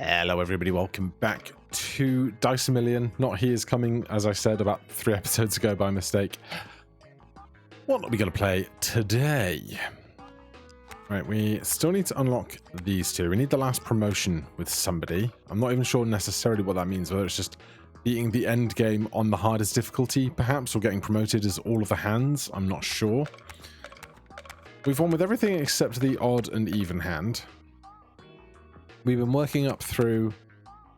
Hello everybody, welcome back to Dice A Million. Not He Is Coming, as I said about 3 episodes ago by mistake. What are we going to play today? Right, we still need to unlock these two. We need the last promotion with somebody. I'm not even sure necessarily what that means, whether it's just beating the end game on the hardest difficulty, perhaps, or getting promoted as all of the hands. I'm not sure. We've won with everything except the odd and even hand. We've been working up through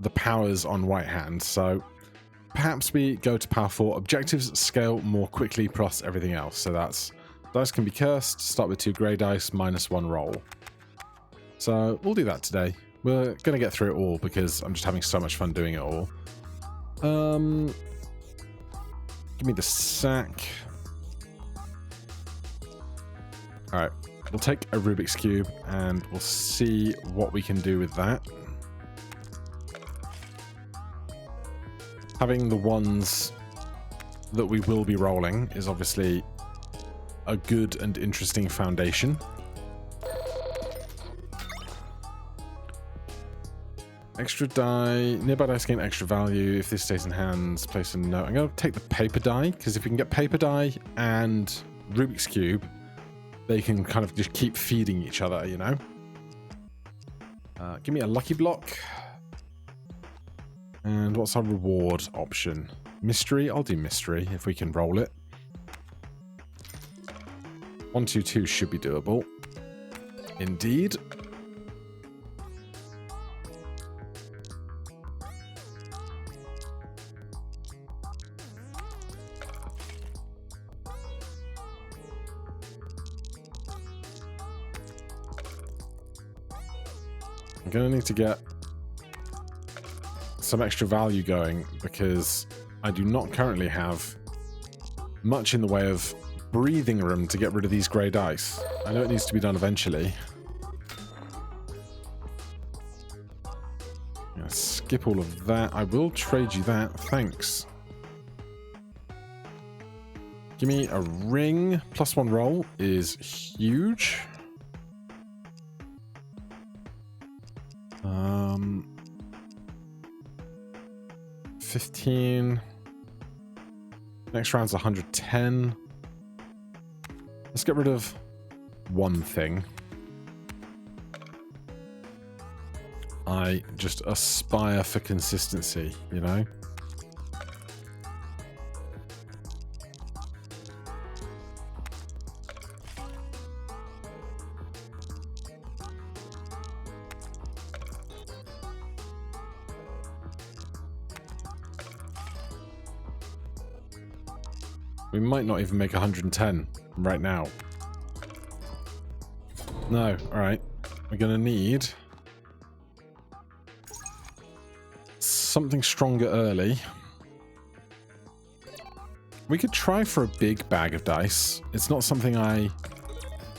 the powers on right hand, so perhaps we go to power 4. Objectives scale more quickly plus everything else. So that's dice can be cursed, start with 2 grey dice, -1 roll. So we'll do that today. We're going to get through it all because I'm just having so much fun doing it all. Give me the sack. Alright. We'll take a Rubik's Cube and we'll see what we can do with that. Having the ones that we will be rolling is obviously a good and interesting foundation. Extra die. Nearby dice gain extra value. If this stays in hands, place a note. I'm going to take the paper die, because if we can get paper die and Rubik's Cube, they can kind of just keep feeding each other, you know? Give me a lucky block. And what's our reward option? Mystery? I'll do mystery if we can roll it. 1, 2, 2 should be doable. Indeed. I'm going to need to get some extra value going because I do not currently have much in the way of breathing room to get rid of these grey dice. I know it needs to be done eventually. I'm going to skip all of that. I will trade you that. Thanks. Give me a ring. +1 roll is huge. 15. Next round's 110. Let's get rid of one thing. I just aspire for consistency, you know? We might not even make 110 right now. No, alright. We're going to need something stronger early. We could try for a big bag of dice. It's not something I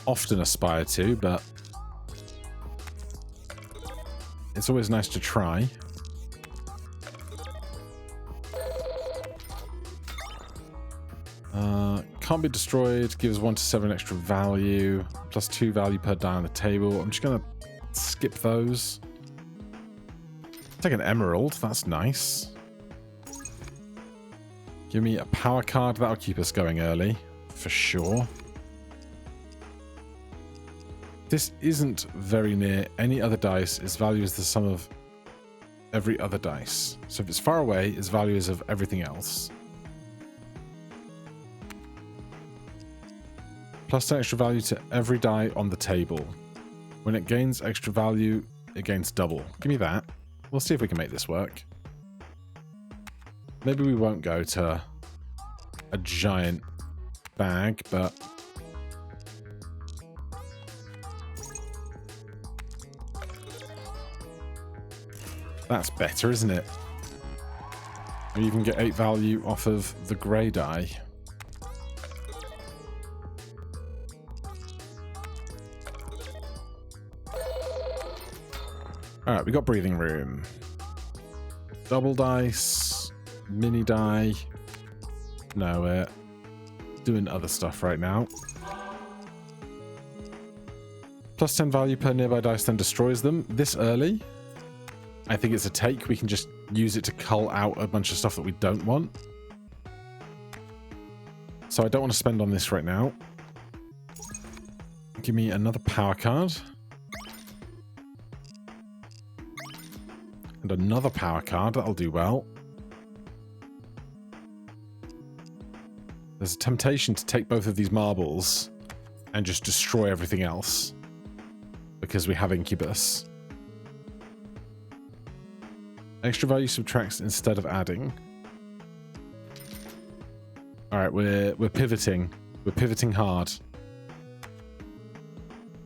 often aspire to, but it's always nice to try. Can't be destroyed, gives 1 to 7 extra value, +2 value per die on the table. I'm just going to skip those. Take an emerald, that's nice. Give me a power card, that'll keep us going early, for sure. This isn't very near any other dice, its value is the sum of every other dice. So if it's far away, its value is of everything else. +10 extra value to every die on the table. When it gains extra value, it gains double. Give me that. We'll see if we can make this work. Maybe we won't go to a giant bag, but that's better, isn't it? We even get 8 value off of the grey die. Alright, we got breathing room. Double dice, mini die. No, we're doing other stuff right now. +10 value per nearby dice then destroys them this early. I think it's a take. We can just use it to cull out a bunch of stuff that we don't want. So I don't want to spend on this right now. Give me another power card. And another power card. That'll do well. There's a temptation to take both of these marbles and just destroy everything else. Because we have Incubus. Extra value subtracts instead of adding. Alright, we're pivoting. We're pivoting hard.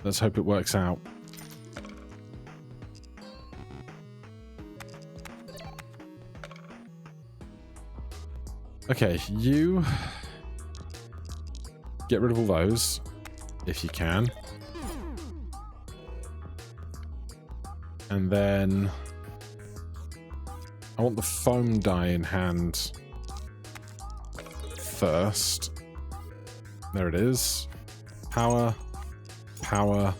Let's hope it works out. Okay, you get rid of all those, if you can. And then I want the foam die in hand first. There it is. Power. Power.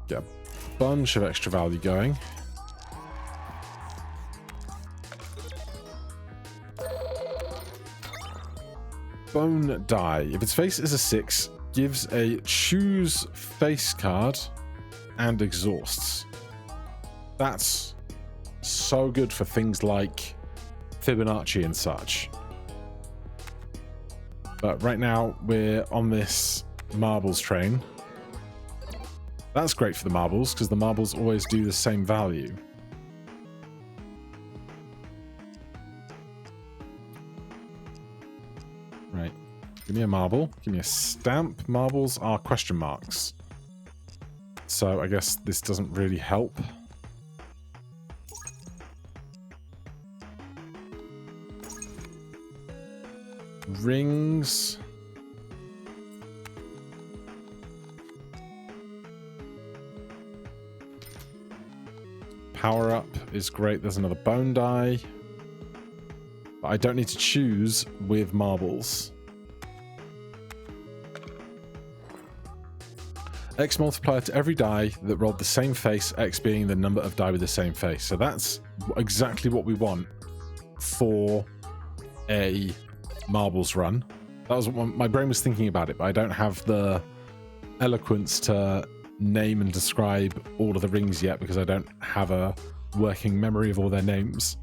Get a bunch of extra value going. Bone die. If its face is a 6, gives a choose face card and exhausts. That's so good for things like Fibonacci and such. But right now we're on this marbles train. That's great for the marbles because the marbles always do the same value. Right. Give me a marble. Give me a stamp. Marbles are question marks. So I guess this doesn't really help. Rings. Power up is great. There's another bone die. But I don't need to choose with marbles. X multiplier to every die that rolled the same face, X being the number of die with the same face. So that's exactly what we want for a marbles run. That was what my brain was thinking about it, but I don't have the eloquence to name and describe all of the rings yet because I don't have a working memory of all their names.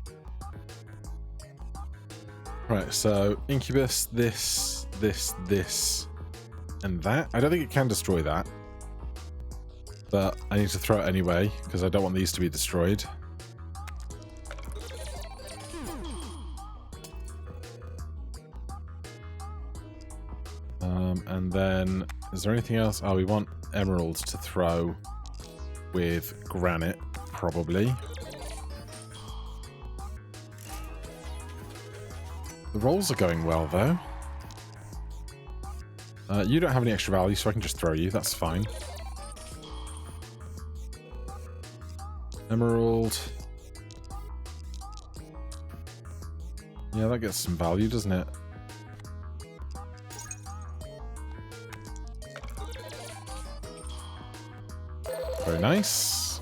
Right, so Incubus, this, and that. I don't think it can destroy that. But I need to throw it anyway, because I don't want these to be destroyed. And then, is there anything else? Oh, we want emeralds to throw with granite, probably. The rolls are going well, though. You don't have any extra value, so I can just throw you. That's fine. Emerald. Yeah, that gets some value, doesn't it? Very nice.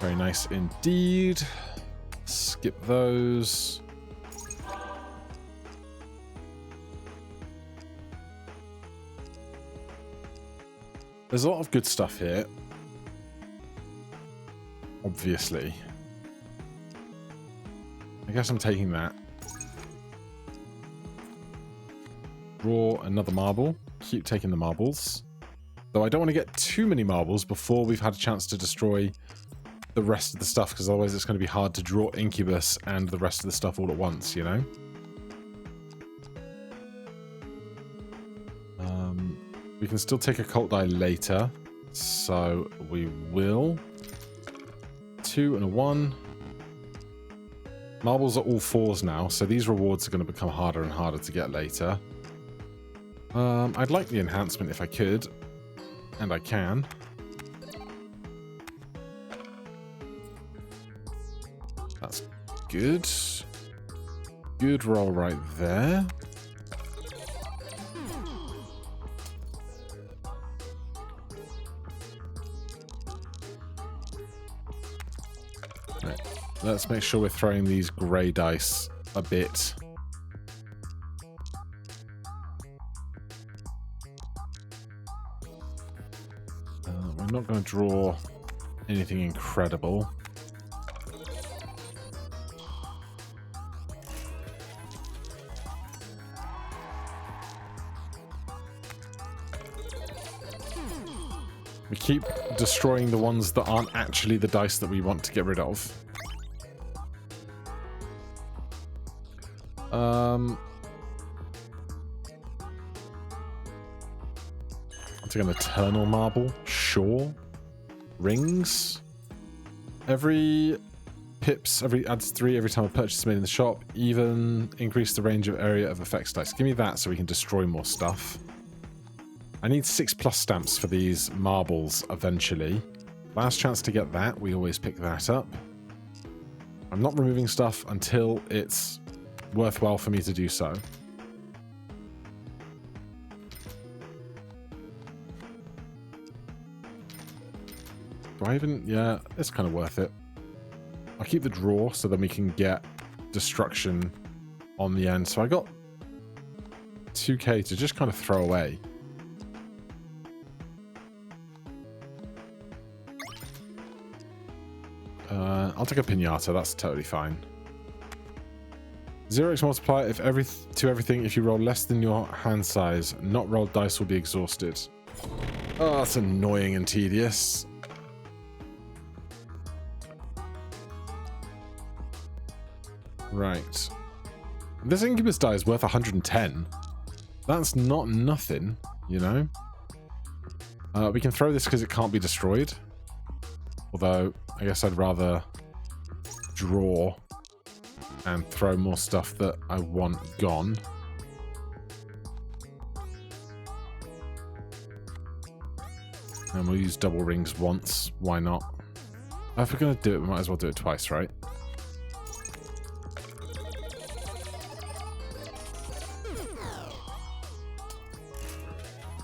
Very nice indeed. Skip those. There's a lot of good stuff here. Obviously. I guess I'm taking that. Draw another marble. Keep taking the marbles. Though I don't want to get too many marbles before we've had a chance to destroy the rest of the stuff, because otherwise it's going to be hard to draw Incubus and the rest of the stuff all at once, you know? We can still take a cult die later, so we will. 2 and a 1. Marbles are all 4s now, so these rewards are going to become harder and harder to get later. I'd like the enhancement if I could, and I can. That's good. Good roll right there. Right. Let's make sure we're throwing these grey dice a bit. We're not going to draw anything incredible. We keep destroying the ones that aren't actually the dice that we want to get rid of. I'll take an eternal marble. Sure. Rings. Every pips, adds 3 every time a purchase is made in the shop. Even increase the range of area of effects dice. Give me that so we can destroy more stuff. I need 6+ stamps for these marbles eventually. Last chance to get that. We always pick that up. I'm not removing stuff until it's worthwhile for me to do so. Do I even... Yeah, it's kind of worth it. I'll keep the draw so then we can get destruction on the end. So I got 2k to just kind of throw away. I'll take a pinata, that's totally fine. 0x multiplier to everything if you roll less than your hand size. Not rolled dice will be exhausted. Oh, that's annoying and tedious. Right. This Incubus die is worth 110. That's not nothing, you know? We can throw this because it can't be destroyed. Although, I guess I'd rather draw and throw more stuff that I want gone. And we'll use double rings once. Why not? If we're going to do it, we might as well do it twice, right?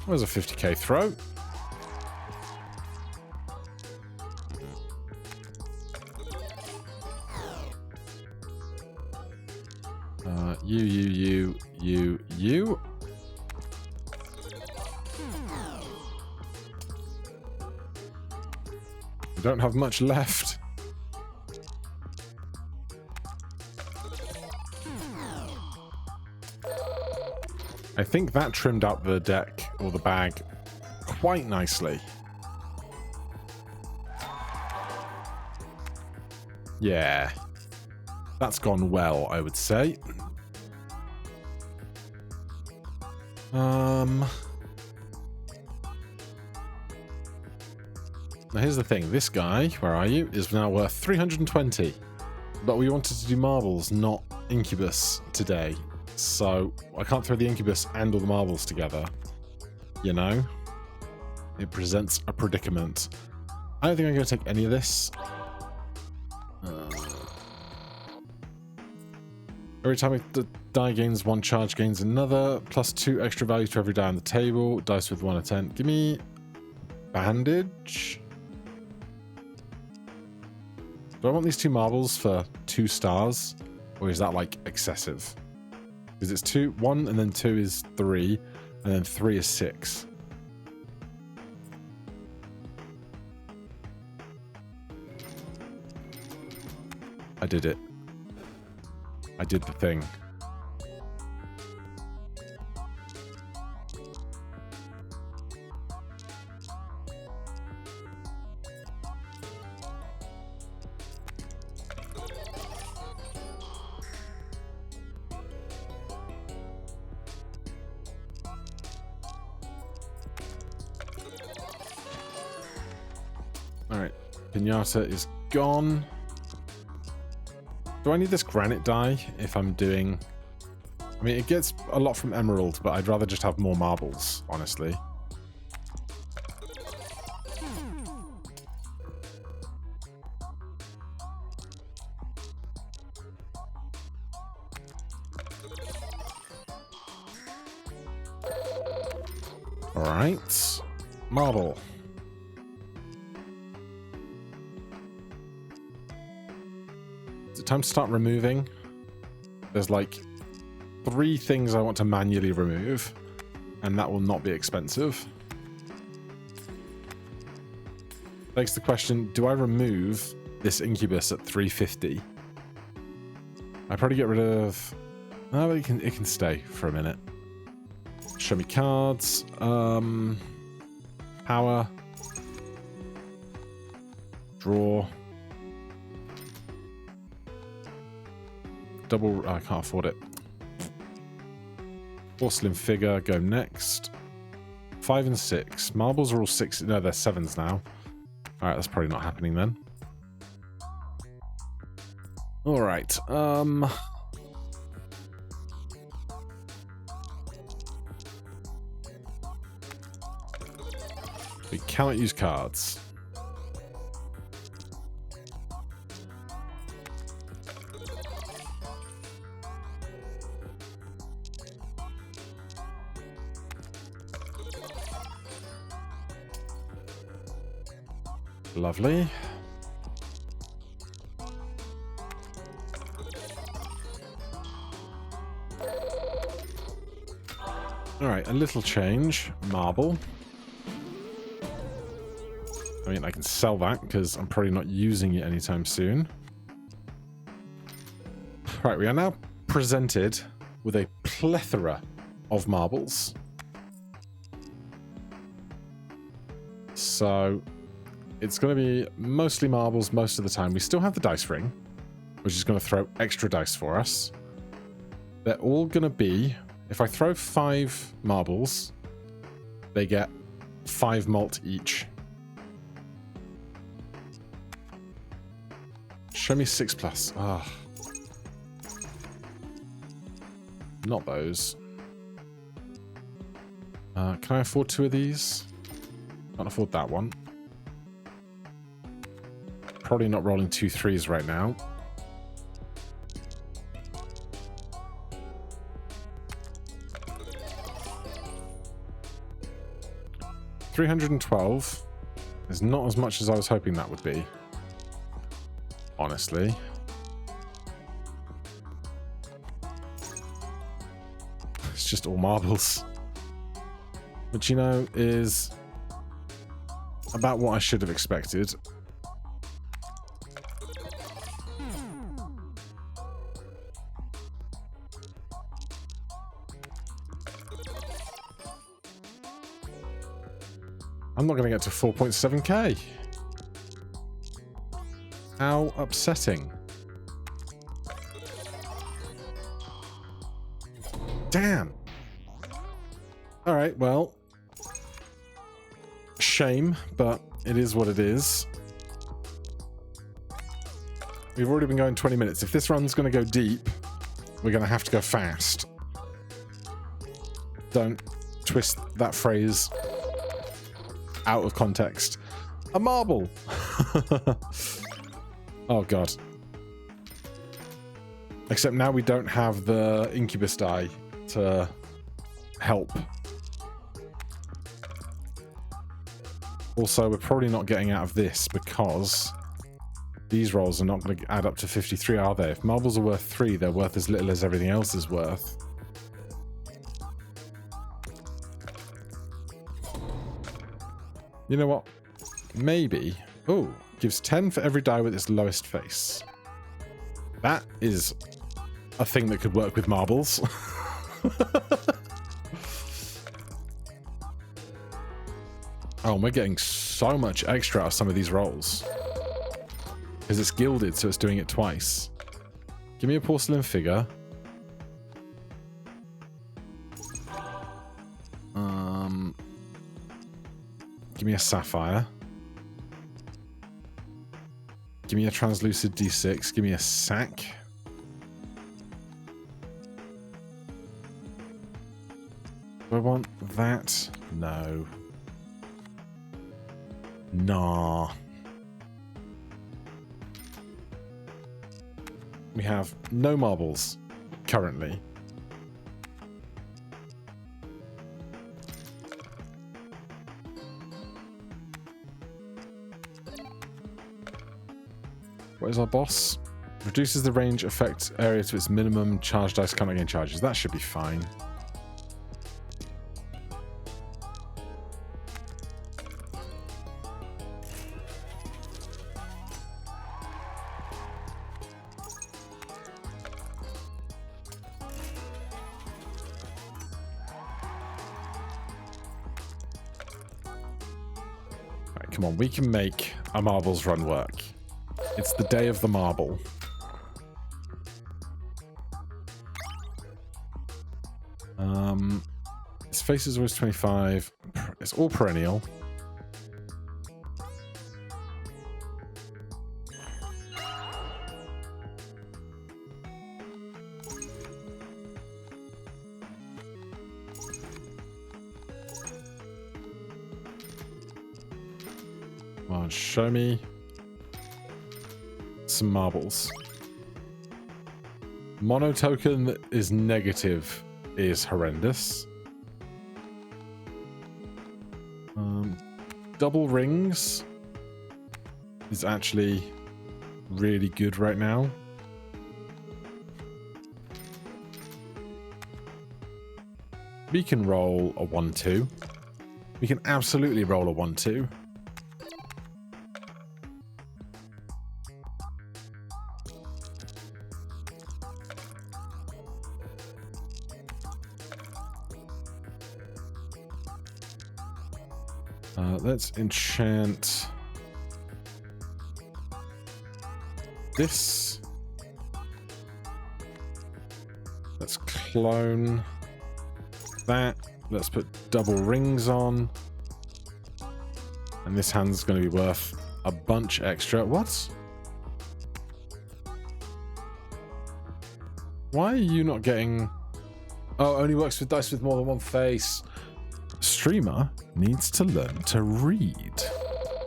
There's a 50k throw. You. We don't have much left. I think that trimmed out the deck, or the bag, quite nicely. Yeah. That's gone well, I would say. Now here's the thing. This guy, where are you, is now worth 320. But we wanted to do marbles, not Incubus today. So I can't throw the Incubus and all the marbles together. You know? It presents a predicament. I don't think I'm going to take any of this. Every time the die gains 1 charge, gains another. +2 extra value to every die on the table. Dice with 1 of 10. Give me bandage. Do I want these 2 marbles for 2 stars? Or is that like excessive? Because it's 2, 1 and then 2 is 3. And then 3 is 6. I did it. I did the thing. Alright, Pinata is gone. Do I need this granite die if I'm doing... I mean, it gets a lot from emerald, but I'd rather just have more marbles, honestly. Alright. Marble. time to start removing. There's like 3 things I want to manually remove, and that will not be expensive. Begs the question, do I remove this Incubus at 350? I probably get rid of... Oh, it can stay for a minute. Show me cards. Power. Draw. Double... Oh, I can't afford it. Porcelain figure, go next. 5 and 6. Marbles are all 6. No, they're 7s now. Alright, that's probably not happening then. Alright, we cannot use cards. Lovely. Alright, a little change. Marble. I mean, I can sell that because I'm probably not using it anytime soon. Right, we are now presented with a plethora of marbles. So it's going to be mostly marbles most of the time. We still have the dice ring, which is going to throw extra dice for us. They're all going to be, if I throw 5 marbles, they get 5 malt each. Show me 6+. Ah. Not those. Can I afford 2 of these? Can't afford that one. Probably not rolling 2 3s right now. $312 is not as much as I was hoping that would be. Honestly. It's just all marbles. Which, you know, is about what I should have expected. I'm not going to get to 4.7k. How upsetting. Damn. Alright, well. Shame, but it is what it is. We've already been going 20 minutes. If this run's going to go deep, we're going to have to go fast. Don't twist that phrase out of context. A marble! Oh god. Except now we don't have the Incubus die to help. Also, we're probably not getting out of this because these rolls are not going to add up to 53, are they? If marbles are worth 3, they're worth as little as everything else is worth. You know what? Maybe... Oh, gives 10 for every die with its lowest face. That is a thing that could work with marbles. Oh, we're getting so much extra out of some of these rolls. Because it's gilded, so it's doing it twice. Give me a porcelain figure. Give me a sapphire. Give me a translucid D6. Give me a sack. Do I want that? No. Nah. We have no marbles currently. Where's our boss? Reduces the range effect area to its minimum. Charge dice cannot gain charges. That should be fine. Right, come on, we can make a marbles run work. It's the day of the marble. Its face is always 25. It's all perennial. Come on, show me some marbles. Mono token that is negative is horrendous. Double rings is actually really good right now. We can roll a 1-2. We can absolutely roll a 1-2. Let's enchant this. Let's clone that. Let's put double rings on. And this hand's going to be worth a bunch extra. What? Why are you not getting... Oh, only works with dice with more than one face. Streamer needs to learn to read.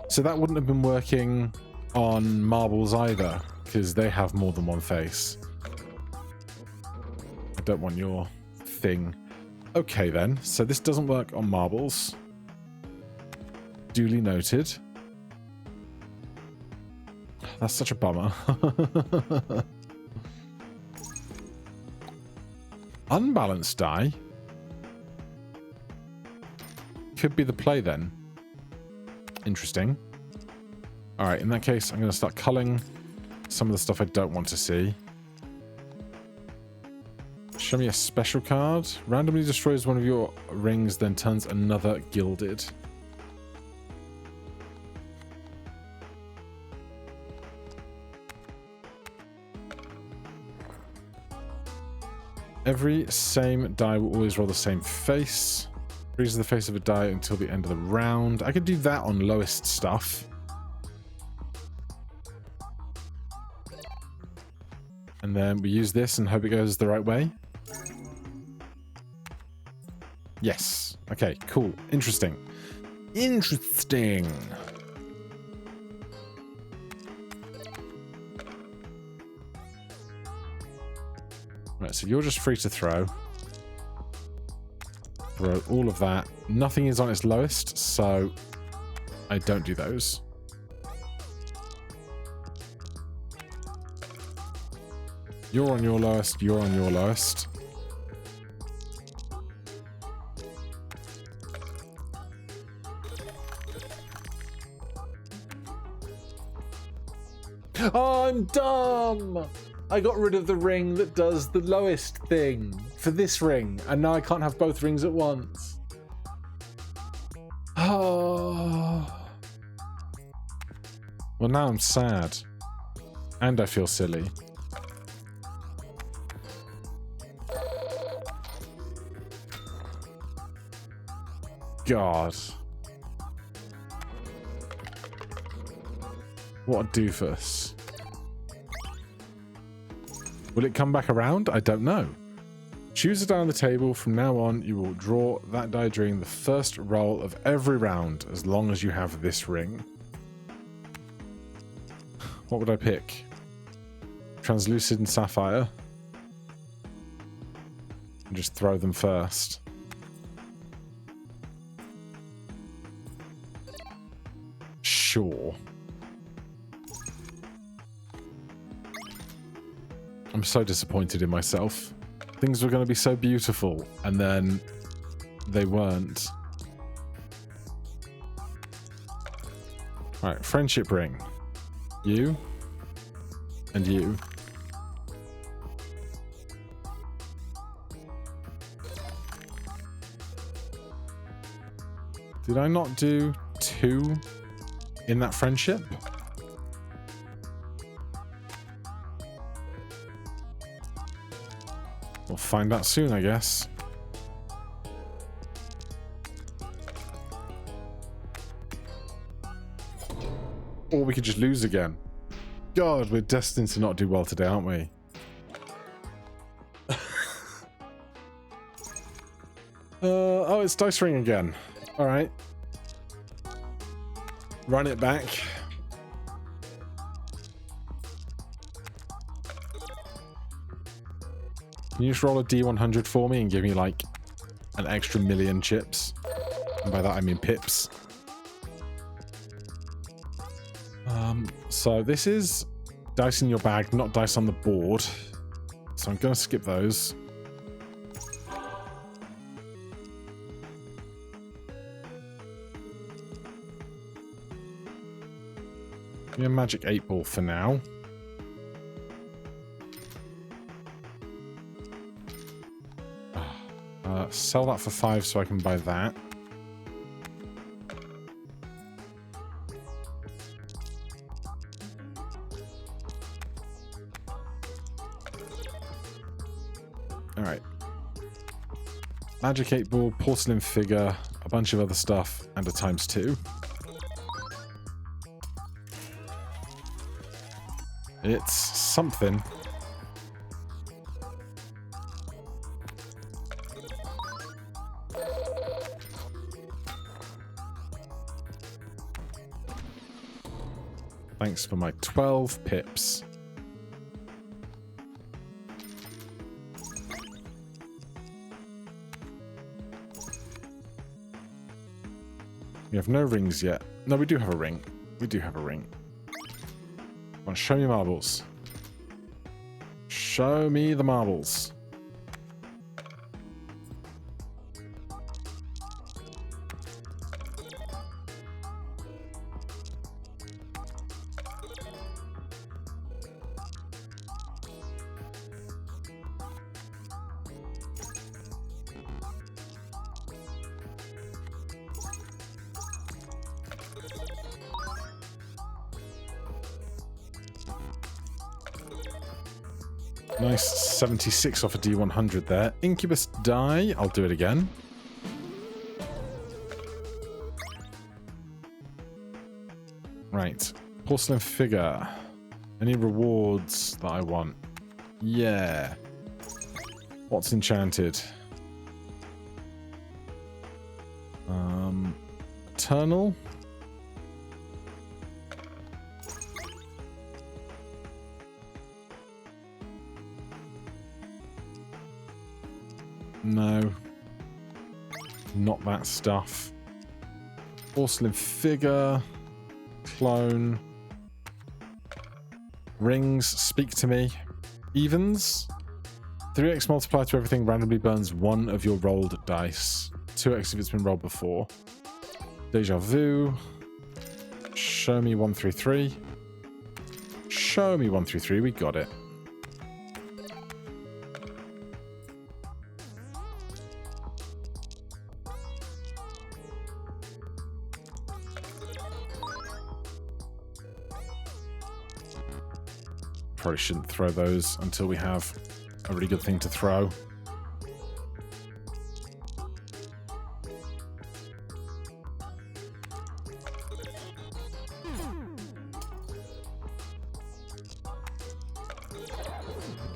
So that wouldn't have been working on marbles either, because they have more than one face. I don't want your thing. Okay then, so this doesn't work on marbles. Duly noted. That's such a bummer. Unbalanced die could be the play then. Interesting. Alright, in that case, I'm going to start culling some of the stuff I don't want to see. Show me a special card. Randomly destroys one of your rings, then turns another gilded. Every same die will always roll the same face. Freezes the face of a die until the end of the round. I could do that on lowest stuff. And then we use this and hope it goes the right way. Yes. Okay, cool. Interesting. Interesting. Right, so you're just free to throw. Throw all of that. Nothing is on its lowest, so I don't do those. You're on your lowest, you're on your lowest. Oh, I'm dumb! I got rid of the ring that does the lowest thing for this ring, and now I can't have both rings at once. Oh. Well, now I'm sad. And I feel silly. God. What a doofus. Will it come back around? I don't know. Choose a die on the table. From now on, you will draw that die during the first roll of every round, as long as you have this ring. What would I pick? Translucid and Sapphire. And just throw them first. Sure. I'm so disappointed in myself. Things were going to be so beautiful, and then they weren't. Right, friendship ring. You. And you. Did I not do 2 in that friendship? We'll find out soon, I guess. Or we could just lose again. God, we're destined to not do well today, aren't we? Oh, it's dice ring again. All right. Run it back. Can you just roll a D100 for me and give me like an extra million chips? And by that I mean pips. So this is dice in your bag, not dice on the board. So I'm going to skip those. Give me a magic 8-ball for now. Sell that for 5 so I can buy that. Alright. Magic 8-ball, porcelain figure, a bunch of other stuff, and a ×2. It's something. Thanks for my 12 pips. We have no rings yet. No, we do have a ring. We do have a ring. Come on, show me marbles. Show me the marbles. Nice 76 off a D100 there. Incubus die. I'll do it again. Right. Porcelain figure. Any rewards that I want? Yeah. What's enchanted? Eternal. No. Not that stuff. Porcelain figure. Clone. Rings. Speak to me. Evens. 3x multiplier to everything randomly burns 1 of your rolled dice. 2x if it's been rolled before. Deja vu. Show me 133. Show me 133. We got it. Probably shouldn't throw those until we have a really good thing to throw.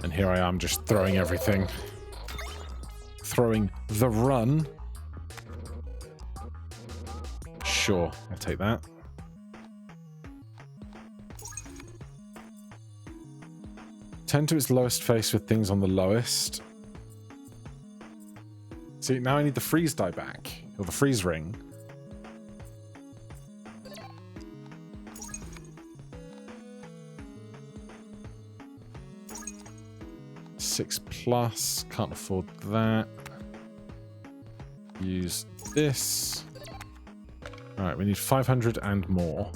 And here I am just throwing everything. Throwing the run. Sure, I'll take that. Tend to its lowest face with things on the lowest. See, now I need the freeze die back. Or the freeze ring. 6 plus. Can't afford that. Use this. Alright, we need 500 and more.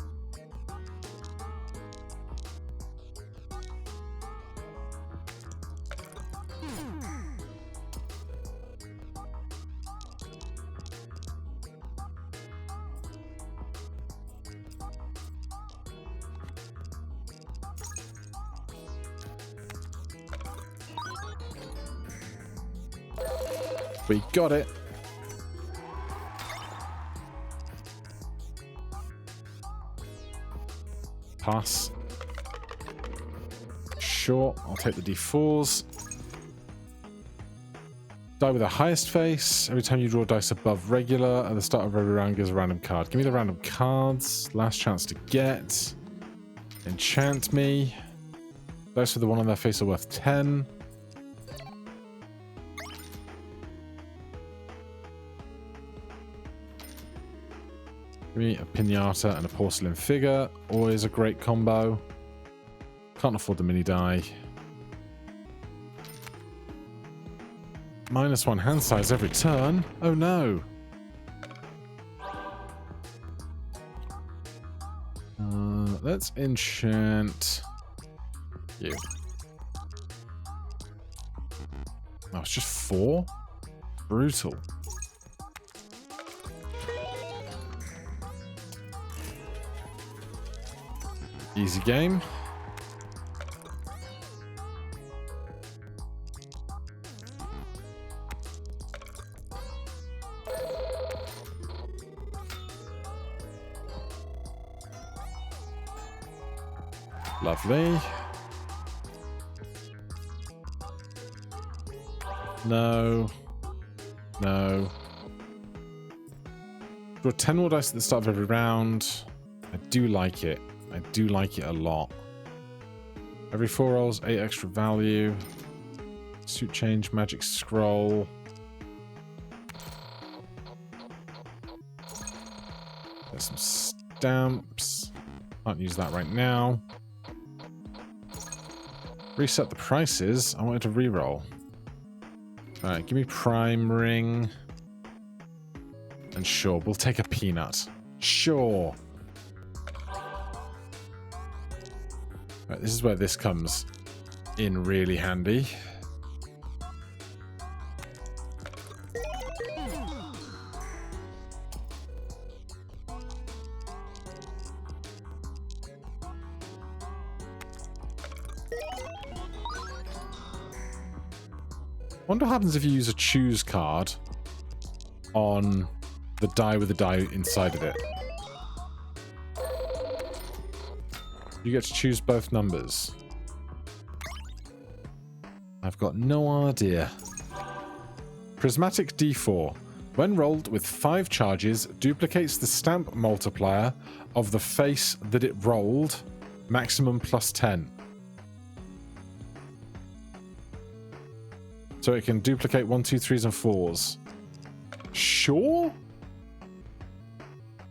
We got it. Pass. Sure, I'll take the D4s. Die with the highest face. Every time you draw dice above regular, at the start of every round gives a random card. Give me the random cards. Last chance to get. Enchant me. Dice with the one on their face are worth 10. Give me a pinata and a porcelain figure. Always a great combo. Can't afford the mini die. -1 hand size every turn. Oh no. Let's enchant you. Oh, it's just 4? Brutal. Easy game. Lovely. No. No. Draw 10 more dice at the start of every round. I do like it. I do like it a lot. Every 4 rolls, 8 extra value. Suit change, magic scroll. There's some stamps. Can't use that right now. Reset the prices. I wanted to reroll. Alright, give me prime ring. And sure, we'll take a peanut. Sure. Right, this is where this comes in really handy. Wonder what happens if you use a choose card on the die with the die inside of it. You get to choose both numbers. I've got no idea. Prismatic D4. When rolled with 5 charges, duplicates the stamp multiplier of the face that it rolled, maximum +10. So it can duplicate 1, 2, 3s and 4s. Sure?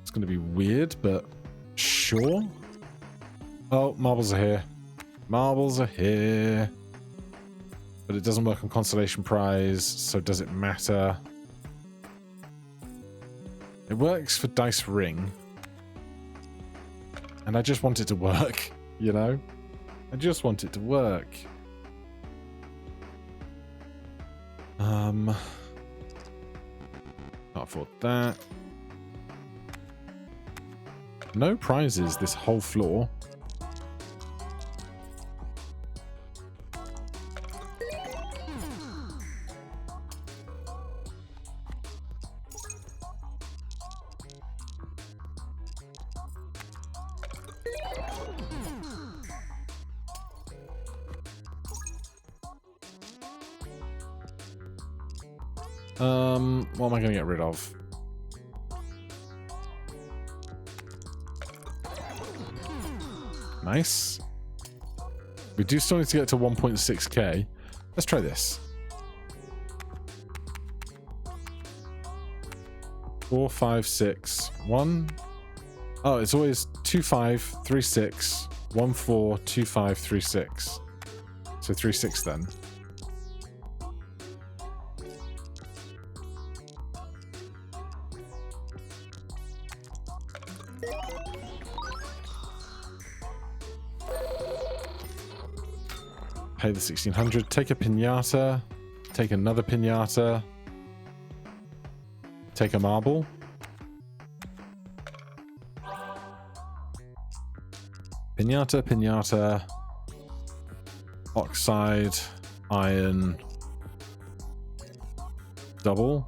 It's going to be weird, but sure. Oh, marbles are here. Marbles are here. But it doesn't work on Constellation Prize, so does it matter? It works for Dice Ring. And I just want it to work, you know? I just want it to work. Can't afford that. No prizes this whole floor. What am I going to get rid of? Nice. We do still need to get to 1.6k. Let's try this. 4, 5, 6, 1. Oh, it's always 2, 5, 3, 6, 1, 4, 2, 5, 3, 6. So 3, 6 then. Pay the 1600. Take a pinata. Take another pinata. Take a marble. Pinata, pinata. Oxide. Iron. Double.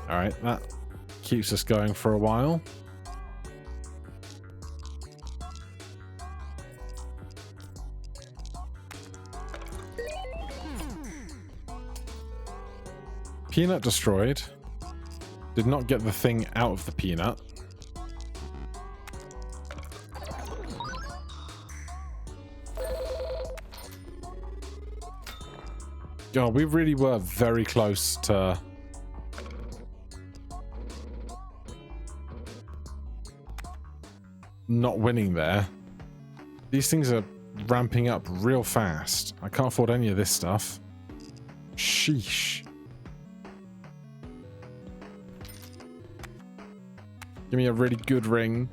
Alright, that keeps us going for a while. Peanut destroyed. Did not get the thing out of the peanut. God, we really were very close to not winning there. These things are ramping up real fast. I can't afford any of this stuff. Sheesh. Give me a really good ring.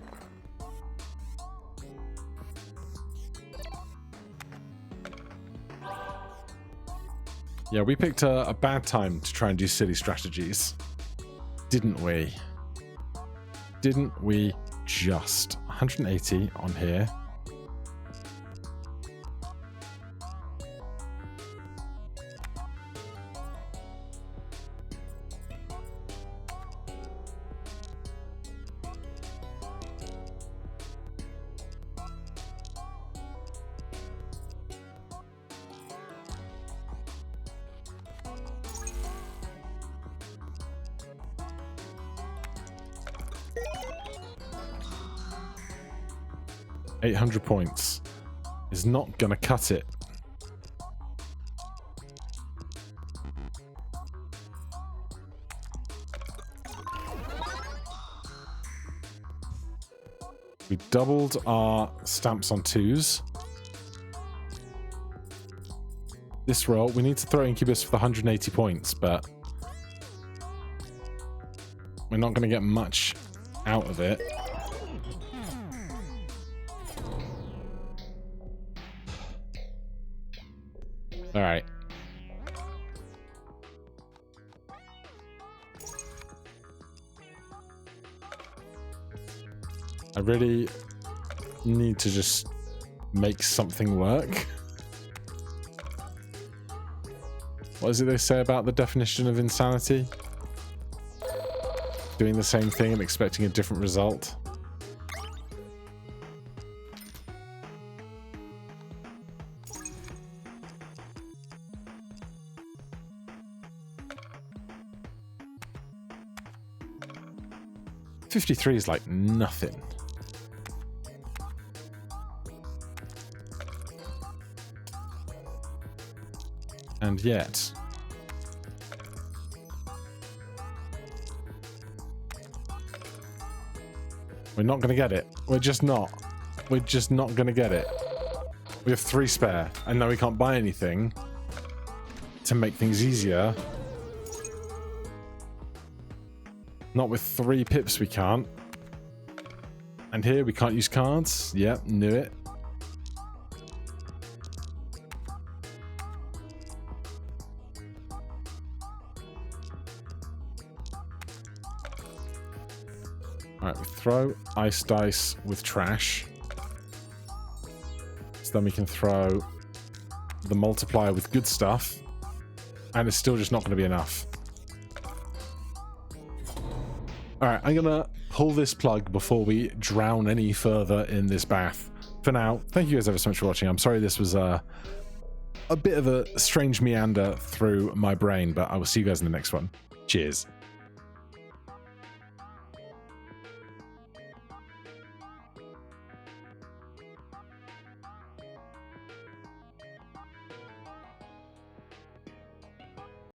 Yeah, we picked a bad time to try and do silly strategies. Didn't we? Didn't we just? 180 on here. $800 points is not gonna cut it. We doubled our stamps on 2s. This roll, we need to throw Incubus for the 180 points, but we're not gonna get much out of it. All right. I really need to just make something work. What is it they say about the definition of insanity? Doing the same thing and expecting a different result. $53 is like nothing. And yet we're not going to get it. We're just not. We're just not going to get it. We have 3 spare, and now we can't buy anything to make things easier. Not with 3 pips we can't. And here we can't use cards. Yep, knew it. Alright, we throw ice dice with trash. So then we can throw the multiplier with good stuff. And it's still just not going to be enough. Alright, I'm going to pull this plug before we drown any further in this bath. For now, thank you guys ever so much for watching. I'm sorry this was a bit of a strange meander through my brain, but I will see you guys in the next one. Cheers.